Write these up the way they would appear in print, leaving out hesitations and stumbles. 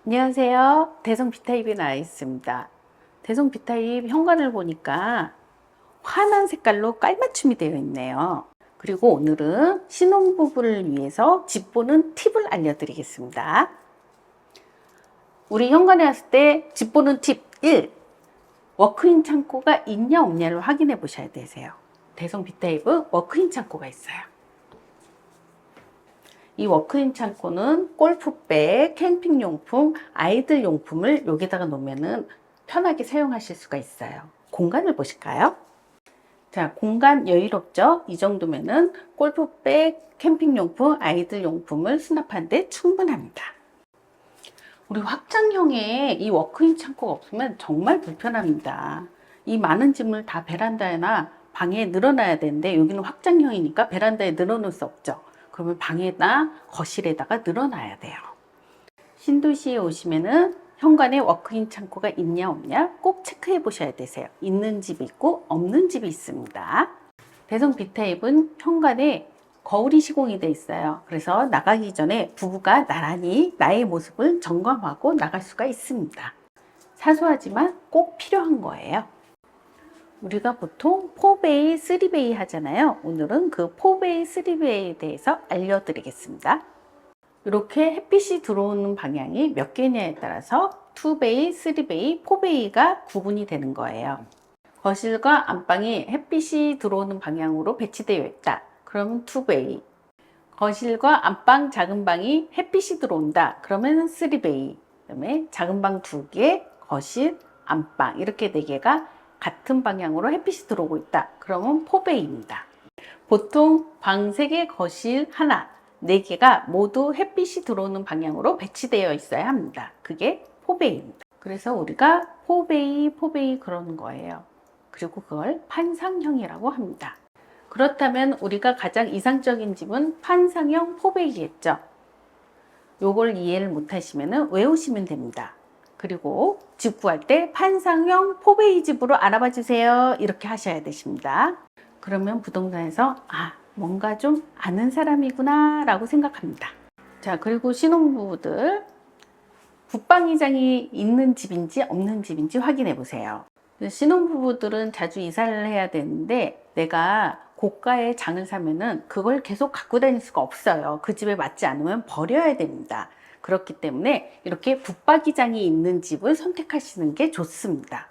안녕하세요. 대성 B타입에 나와 있습니다. 대성 B타입 현관을 보니까 환한 색깔로 깔맞춤이 되어 있네요. 그리고 오늘은 신혼부부를 위해서 집 보는 팁을 알려드리겠습니다. 우리 현관에 왔을 때 집 보는 팁 1. 워크인 창고가 있냐 없냐를 확인해 보셔야 되세요. 대성 B타입은 워크인 창고가 있어요. 이 워크인 창고는 골프백, 캠핑용품, 아이들 용품을 여기다가 놓으면 편하게 사용하실 수가 있어요. 공간을 보실까요? 자, 공간 여유롭죠? 이 정도면은 골프백, 캠핑용품, 아이들 용품을 수납하는데 충분합니다. 우리 확장형의 이 워크인 창고가 없으면 정말 불편합니다. 이 많은 짐을 다 베란다나 방에 늘어놔야 되는데 여기는 확장형이니까 베란다에 늘어놓을 수 없죠. 그러면 방에나 거실에다가 늘어놔야 돼요. 신도시에 오시면은 현관에 워크인 창고가 있냐 없냐 꼭 체크해 보셔야 되세요. 있는 집이 있고 없는 집이 있습니다. 대성 B타입은 현관에 거울이 시공이 되어 있어요. 그래서 나가기 전에 부부가 나란히 나의 모습을 점검하고 나갈 수가 있습니다. 사소하지만 꼭 필요한 거예요. 우리가 보통 4베이, 3베이 하잖아요. 오늘은 그 4베이, 3베이에 대해서 알려드리겠습니다. 이렇게 햇빛이 들어오는 방향이 몇 개냐에 따라서 2베이, 3베이, 4베이가 구분이 되는 거예요. 거실과 안방이 햇빛이 들어오는 방향으로 배치되어 있다. 그러면 2베이. 거실과 안방 작은 방이 햇빛이 들어온다. 그러면 3베이. 그다음에 작은 방 2개, 거실, 안방 이렇게 4개가 같은 방향으로 햇빛이 들어오고 있다. 그러면 4베이입니다. 보통 방 3개, 거실 하나, 4개가 모두 햇빛이 들어오는 방향으로 배치되어 있어야 합니다. 그게 4베이입니다. 그래서 우리가 4베이, 4베이 그러는 거예요. 그리고 그걸 판상형이라고 합니다. 그렇다면 우리가 가장 이상적인 집은 판상형 4베이겠죠. 요걸 이해를 못하시면 외우시면 됩니다. 그리고 집 구할 때 판상형 4베이 집으로 알아봐 주세요. 이렇게 하셔야 되십니다. 그러면 부동산에서 뭔가 좀 아는 사람이구나 라고 생각합니다. 자, 그리고 신혼부부들 붙박이장이 있는 집인지 없는 집인지 확인해 보세요. 신혼부부들은 자주 이사를 해야 되는데 내가 고가의 장을 사면은 그걸 계속 갖고 다닐 수가 없어요. 그 집에 맞지 않으면 버려야 됩니다. 그렇기 때문에 이렇게 붙박이장이 있는 집을 선택하시는 게 좋습니다.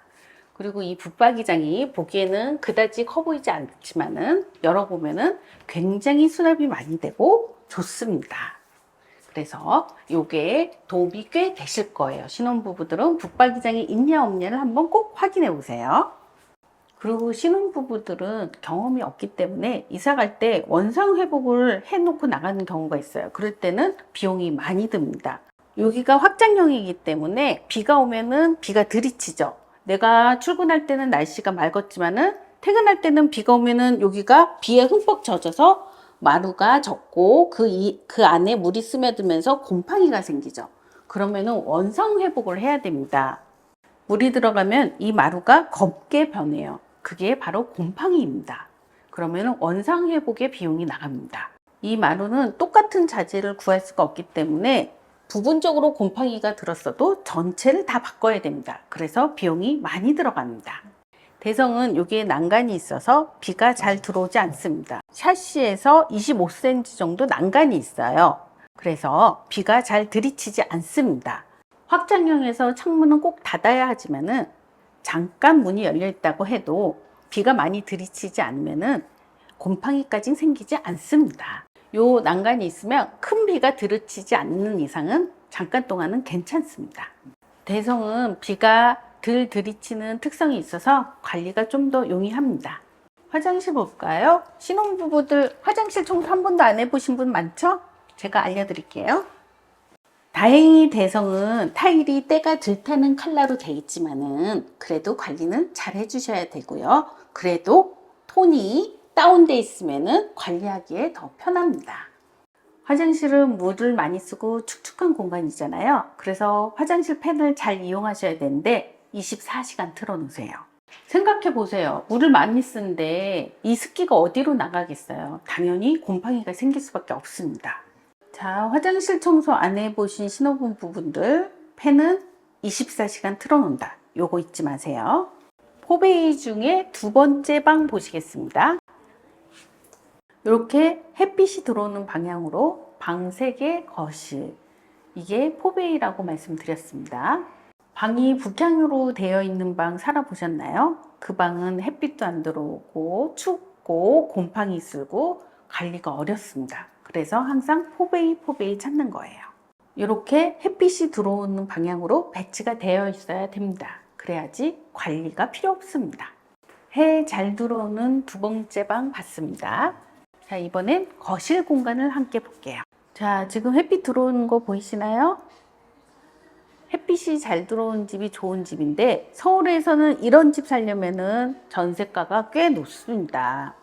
그리고 이 붙박이장이 보기에는 그다지 커 보이지 않지만은 열어보면은 굉장히 수납이 많이 되고 좋습니다. 그래서 이게 도움이 꽤 되실 거예요. 신혼부부들은 붙박이장이 있냐 없냐를 한번 꼭 확인해 보세요. 그리고 신혼부부들은 경험이 없기 때문에 이사 갈 때 원상 회복을 해놓고 나가는 경우가 있어요. 그럴 때는 비용이 많이 듭니다. 여기가 확장형이기 때문에 비가 오면은 비가 들이치죠. 내가 출근할 때는 날씨가 맑았지만은 퇴근할 때는 비가 오면은 여기가 비에 흠뻑 젖어서 마루가 젖고 그 안에 물이 스며들면서 곰팡이가 생기죠. 그러면은 원상 회복을 해야 됩니다. 물이 들어가면 이 마루가 검게 변해요. 그게 바로 곰팡이입니다. 그러면 원상 회복의 비용이 나갑니다. 이 마루는 똑같은 자재를 구할 수가 없기 때문에 부분적으로 곰팡이가 들었어도 전체를 다 바꿔야 됩니다. 그래서 비용이 많이 들어갑니다. 대성은 여기에 난간이 있어서 비가 잘 들어오지 않습니다. 샤시에서 25cm 정도 난간이 있어요. 그래서 비가 잘 들이치지 않습니다. 확장형에서 창문은 꼭 닫아야 하지만은 잠깐 문이 열려 있다고 해도 비가 많이 들이치지 않으면은 곰팡이까지 생기지 않습니다. 요 난간이 있으면 큰 비가 들이치지 않는 이상은 잠깐 동안은 괜찮습니다. 대성은 비가 덜 들이치는 특성이 있어서 관리가 좀 더 용이합니다. 화장실 볼까요? 신혼부부들 화장실 청소 한 번도 안 해보신 분 많죠? 제가 알려드릴게요. 다행히 대성은 타일이 때가 덜 타는 컬러로 되어 있지만은 그래도 관리는 잘 해주셔야 되고요. 그래도 톤이 다운돼 있으면은 관리하기에 더 편합니다. 화장실은 물을 많이 쓰고 축축한 공간이잖아요. 그래서 화장실 팬을 잘 이용하셔야 되는데 24시간 틀어놓으세요. 생각해 보세요. 물을 많이 쓰는데 이 습기가 어디로 나가겠어요? 당연히 곰팡이가 생길 수밖에 없습니다. 자, 화장실 청소 안 해보신 신혼부부분들 팬은 24시간 틀어놓는다. 요거 잊지 마세요. 포베이 중에 두 번째 방 보시겠습니다. 이렇게 햇빛이 들어오는 방향으로 방 3개 거실, 이게 포베이라고 말씀드렸습니다. 방이 북향으로 되어 있는 방 살아보셨나요? 그 방은 햇빛도 안 들어오고 춥고 곰팡이 쓰고 관리가 어렵습니다. 그래서 항상 포베이 찾는 거예요. 이렇게 햇빛이 들어오는 방향으로 배치가 되어 있어야 됩니다. 그래야지 관리가 필요 없습니다. 해 잘 들어오는 두 번째 방 봤습니다. 자, 이번엔 거실 공간을 함께 볼게요. 자, 지금 햇빛 들어오는 거 보이시나요? 햇빛이 잘 들어오는 집이 좋은 집인데 서울에서는 이런 집 살려면은 전세가가 꽤 높습니다.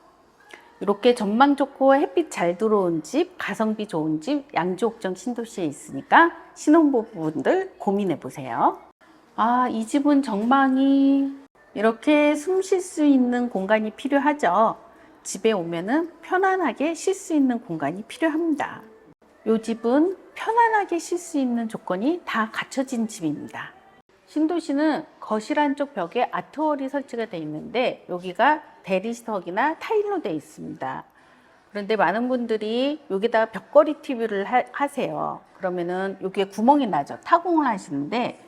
이렇게 전망 좋고 햇빛 잘 들어온 집, 가성비 좋은 집, 양주옥정 신도시에 있으니까 신혼부부분들 고민해 보세요. 아, 이 집은 전망이 이렇게 숨 쉴 수 있는 공간이 필요하죠. 집에 오면은 편안하게 쉴 수 있는 공간이 필요합니다. 이 집은 편안하게 쉴 수 있는 조건이 다 갖춰진 집입니다. 신도시는 거실 한쪽 벽에 아트월이 설치가 되어 있는데 여기가 대리석이나 타일로 되어 있습니다. 그런데 많은 분들이 여기다가 벽걸이 TV를 하세요. 그러면은 여기에 구멍이 나죠. 타공을 하시는데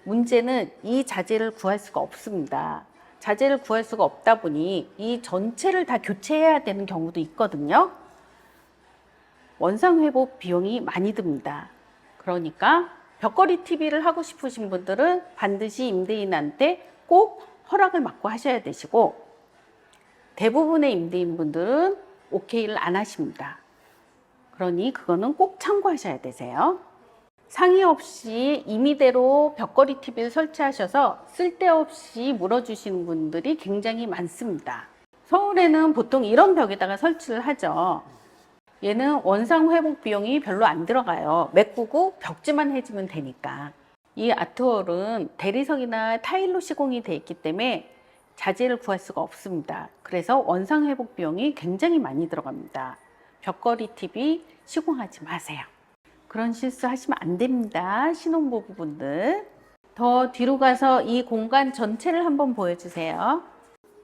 문제는 이 자재를 구할 수가 없습니다. 자재를 구할 수가 없다 보니 이 전체를 다 교체해야 되는 경우도 있거든요. 원상 회복 비용이 많이 듭니다. 그러니까 벽걸이 TV를 하고 싶으신 분들은 반드시 임대인한테 꼭 허락을 받고 하셔야 되시고, 대부분의 임대인분들은 오케이를 안 하십니다. 그러니 그거는 꼭 참고하셔야 되세요. 상의 없이 임의대로 벽걸이 TV를 설치하셔서 쓸데없이 물어주시는 분들이 굉장히 많습니다. 서울에는 보통 이런 벽에다가 설치를 하죠. 얘는 원상 회복 비용이 별로 안 들어가요. 메꾸고 벽지만 해주면 되니까. 이 아트월은 대리석이나 타일로 시공이 되어 있기 때문에 자재를 구할 수가 없습니다. 그래서 원상 회복 비용이 굉장히 많이 들어갑니다. 벽걸이 TV 시공하지 마세요. 그런 실수 하시면 안 됩니다. 신혼부부분들. 더 뒤로 가서 이 공간 전체를 한번 보여주세요.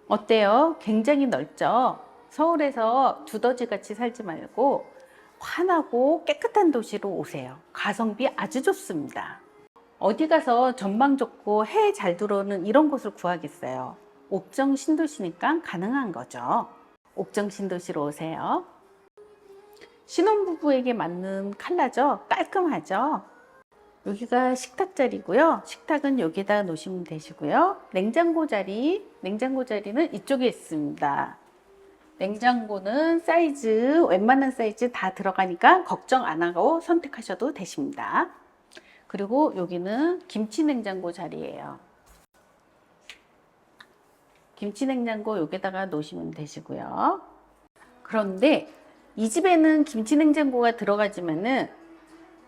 어때요? 굉장히 넓죠? 서울에서 두더지같이 살지 말고 환하고 깨끗한 도시로 오세요. 가성비 아주 좋습니다. 어디 가서 전망 좋고 해 잘 들어오는 이런 곳을 구하겠어요. 옥정 신도시니까 가능한 거죠. 옥정 신도시로 오세요. 신혼부부에게 맞는 컬러죠. 깔끔하죠. 여기가 식탁 자리고요. 식탁은 여기다 놓으시면 되시고요. 냉장고 자리는 이쪽에 있습니다. 냉장고는 사이즈, 웬만한 사이즈 다 들어가니까 걱정 안 하고 선택하셔도 되십니다. 그리고 여기는 김치 냉장고 자리예요. 김치 냉장고 여기다가 놓으시면 되시고요. 그런데 이 집에는 김치 냉장고가 들어가지만은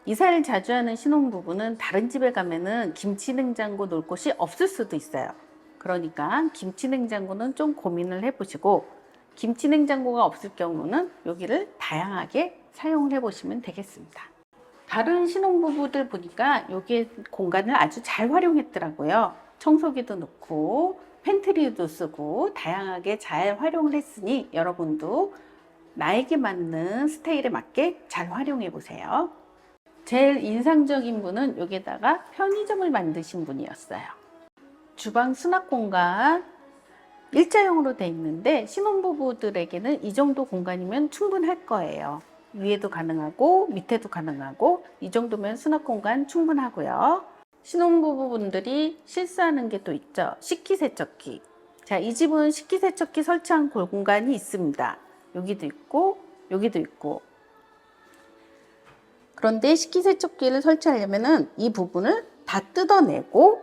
이사를 자주 하는 신혼부부는 다른 집에 가면은 김치 냉장고 놓을 곳이 없을 수도 있어요. 그러니까 김치 냉장고는 좀 고민을 해보시고, 김치 냉장고가 없을 경우는 여기를 다양하게 사용을 해보시면 되겠습니다. 다른 신혼부부들 보니까 여기 공간을 아주 잘 활용했더라고요. 청소기도 넣고 팬트리도 쓰고 다양하게 잘 활용을 했으니 여러분도 나에게 맞는 스타일에 맞게 잘 활용해 보세요. 제일 인상적인 분은 여기다가 편의점을 만드신 분이었어요. 주방 수납 공간 일자형으로 되어 있는데 신혼부부들에게는 이 정도 공간이면 충분할 거예요. 위에도 가능하고 밑에도 가능하고 이 정도면 수납 공간 충분하고요. 신혼부부분들이 실수하는 게 또 있죠. 식기세척기. 자, 이 집은 식기세척기 설치한 공간이 있습니다. 여기도 있고 여기도 있고. 그런데 식기세척기를 설치하려면 이 부분을 다 뜯어내고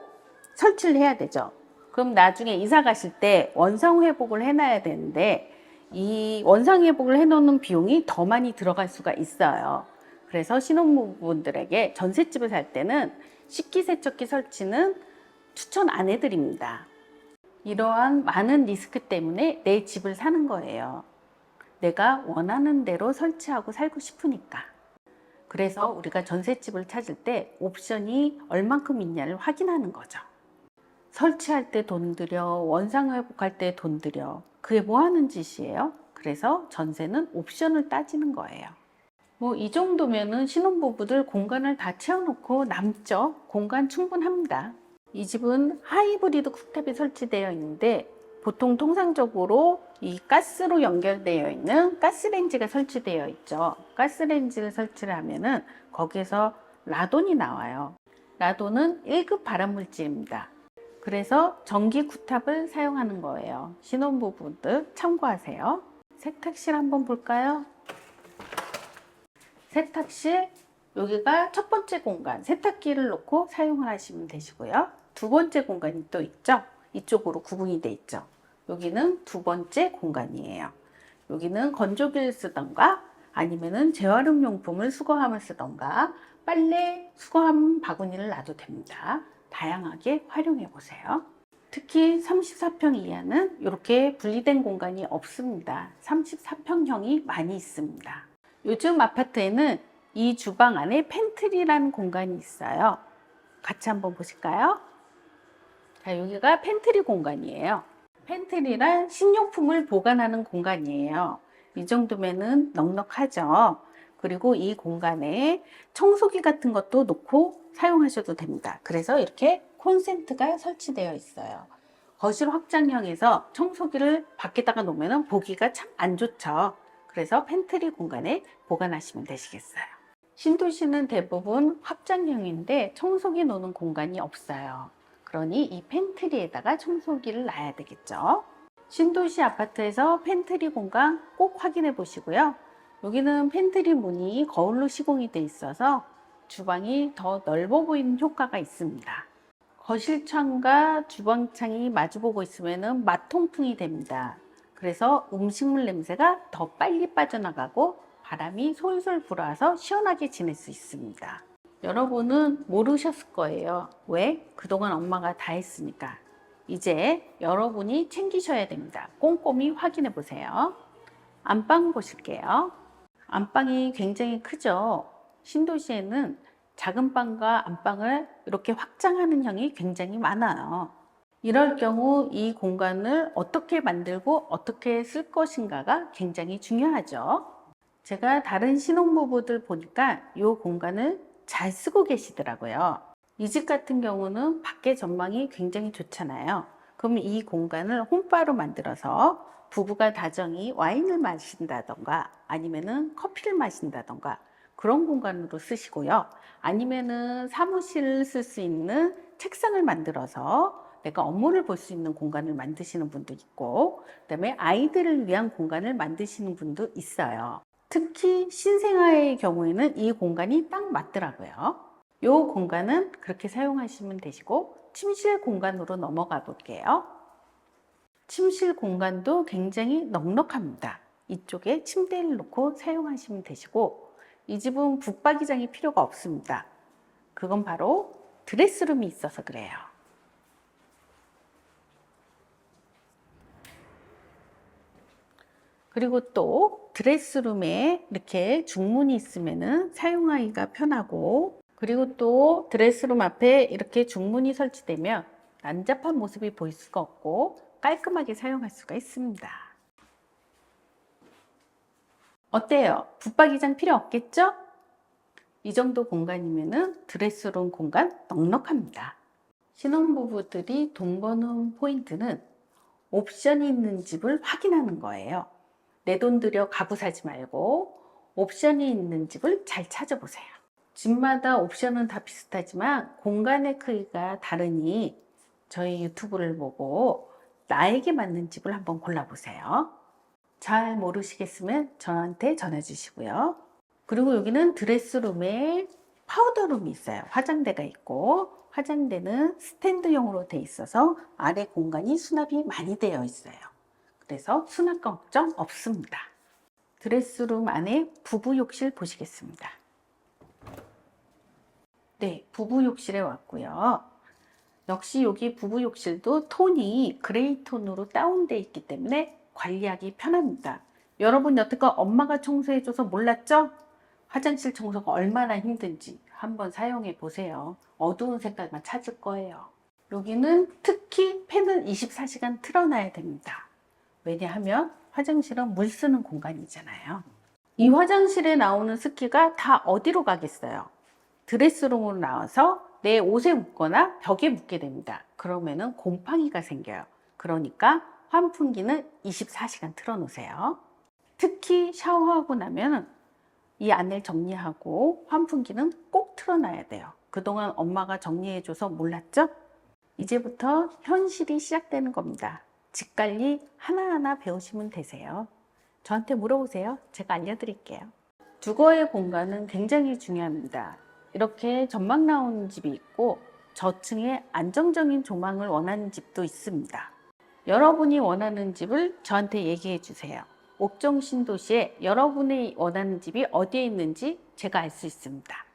설치를 해야 되죠. 그럼 나중에 이사 가실 때 원상 회복을 해놔야 되는데 이 원상 회복을 해놓는 비용이 더 많이 들어갈 수가 있어요. 그래서 신혼부부분들에게 전셋집을 살 때는 식기세척기 설치는 추천 안 해드립니다. 이러한 많은 리스크 때문에 내 집을 사는 거예요. 내가 원하는 대로 설치하고 살고 싶으니까. 그래서 우리가 전셋집을 찾을 때 옵션이 얼만큼 있냐를 확인하는 거죠. 설치할 때 돈 들여, 원상 회복할 때 돈 들여. 그게 뭐 하는 짓이에요? 그래서 전세는 옵션을 따지는 거예요. 뭐 이 정도면은 신혼부부들 공간을 다 채워놓고 남죠. 공간 충분합니다. 이 집은 하이브리드 쿡탑이 설치되어 있는데 보통 통상적으로 이 가스로 연결되어 있는 가스레인지가 설치되어 있죠. 가스레인지를 설치를 하면은 거기에서 라돈이 나와요. 라돈은 1급 발암물질입니다. 그래서 전기 쿡탑을 사용하는 거예요. 신혼부부들 참고하세요. 세탁실 한번 볼까요? 세탁실, 여기가 첫 번째 공간, 세탁기를 놓고 사용을 하시면 되시고요. 두 번째 공간이 또 있죠. 이쪽으로 구분이 돼 있죠. 여기는 두 번째 공간이에요. 여기는 건조기를 쓰던가 아니면은 재활용 용품을 수거함을 쓰던가 빨래 수거함 바구니를 놔도 됩니다. 다양하게 활용해 보세요. 특히 34평 이하는 이렇게 분리된 공간이 없습니다. 34평형이 많이 있습니다. 요즘 아파트에는 이 주방 안에 팬트리라는 공간이 있어요. 같이 한번 보실까요? 자, 여기가 팬트리 공간이에요. 팬트리란 식료품을 보관하는 공간이에요. 이 정도면은 넉넉하죠. 그리고 이 공간에 청소기 같은 것도 놓고 사용하셔도 됩니다. 그래서 이렇게 콘센트가 설치되어 있어요. 거실 확장형에서 청소기를 밖에다가 놓으면 보기가 참 안 좋죠. 그래서 팬트리 공간에 보관하시면 되시겠어요. 신도시는 대부분 확장형인데 청소기 놓는 공간이 없어요. 그러니 이 팬트리에다가 청소기를 놔야 되겠죠. 신도시 아파트에서 팬트리 공간 꼭 확인해 보시고요. 여기는 팬트리 문이 거울로 시공이 돼 있어서 주방이 더 넓어 보이는 효과가 있습니다. 거실 창과 주방 창이 마주보고 있으면 맛통풍이 됩니다. 그래서 음식물 냄새가 더 빨리 빠져나가고 바람이 솔솔 불어와서 시원하게 지낼 수 있습니다. 여러분은 모르셨을 거예요. 왜? 그동안 엄마가 다 했으니까. 이제 여러분이 챙기셔야 됩니다. 꼼꼼히 확인해 보세요. 안방 보실게요. 안방이 굉장히 크죠. 신도시에는 작은 방과 안방을 이렇게 확장하는 형이 굉장히 많아요. 이럴 경우 이 공간을 어떻게 만들고 어떻게 쓸 것인가가 굉장히 중요하죠. 제가 다른 신혼부부들 보니까 이 공간을 잘 쓰고 계시더라고요. 이 집 같은 경우는 밖에 전망이 굉장히 좋잖아요. 그럼 이 공간을 홈바로 만들어서 부부가 다정히 와인을 마신다던가 아니면은 커피를 마신다던가 그런 공간으로 쓰시고요. 아니면은 사무실을 쓸 수 있는 책상을 만들어서 내가 업무를 볼 수 있는 공간을 만드시는 분도 있고, 그다음에 아이들을 위한 공간을 만드시는 분도 있어요. 특히 신생아의 경우에는 이 공간이 딱 맞더라고요. 이 공간은 그렇게 사용하시면 되시고, 침실 공간으로 넘어가 볼게요. 침실 공간도 굉장히 넉넉합니다. 이쪽에 침대를 놓고 사용하시면 되시고, 이 집은 북박이장이 필요가 없습니다. 그건 바로 드레스룸이 있어서 그래요. 그리고 또 드레스룸에 이렇게 중문이 있으면 사용하기가 편하고, 그리고 또 드레스룸 앞에 이렇게 중문이 설치되면 난잡한 모습이 보일 수가 없고 깔끔하게 사용할 수가 있습니다. 어때요? 붙박이장 필요 없겠죠? 이 정도 공간이면 드레스룸 공간 넉넉합니다. 신혼부부들이 돈 버는 포인트는 옵션이 있는 집을 확인하는 거예요. 내 돈 들여 가구 사지 말고 옵션이 있는 집을 잘 찾아보세요. 집마다 옵션은 다 비슷하지만 공간의 크기가 다르니 저희 유튜브를 보고 나에게 맞는 집을 한번 골라보세요. 잘 모르시겠으면 저한테 전화 주시고요. 그리고 여기는 드레스룸에 파우더룸이 있어요. 화장대가 있고 화장대는 스탠드형으로 돼 있어서 아래 공간이 수납이 많이 되어 있어요. 그래서 수납 걱정 없습니다. 드레스룸 안에 부부 욕실 보시겠습니다. 네, 부부 욕실에 왔고요. 역시 여기 부부 욕실도 톤이 그레이 톤으로 다운되어 있기 때문에 관리하기 편합니다. 여러분 여태껏 엄마가 청소해줘서 몰랐죠? 화장실 청소가 얼마나 힘든지 한번 사용해 보세요. 어두운 색깔만 찾을 거예요. 여기는 특히 팬은 24시간 틀어놔야 됩니다. 왜냐하면 화장실은 물 쓰는 공간이잖아요. 이 화장실에 나오는 습기가 다 어디로 가겠어요? 드레스룸으로 나와서 내 옷에 묻거나 벽에 묻게 됩니다. 그러면은 곰팡이가 생겨요. 그러니까 환풍기는 24시간 틀어놓으세요. 특히 샤워하고 나면 이 안을 정리하고 환풍기는 꼭 틀어놔야 돼요. 그동안 엄마가 정리해줘서 몰랐죠? 이제부터 현실이 시작되는 겁니다. 집 관리 하나하나 배우시면 되세요. 저한테 물어보세요. 제가 알려드릴게요. 주거의 공간은 굉장히 중요합니다. 이렇게 전망 나오는 집이 있고 저층에 안정적인 조망을 원하는 집도 있습니다. 여러분이 원하는 집을 저한테 얘기해 주세요. 옥정 신도시에 여러분이 원하는 집이 어디에 있는지 제가 알 수 있습니다.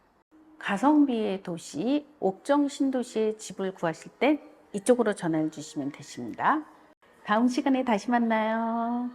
가성비의 도시 옥정 신도시에 집을 구하실 땐 이쪽으로 전화를 주시면 되십니다. 다음 시간에 다시 만나요.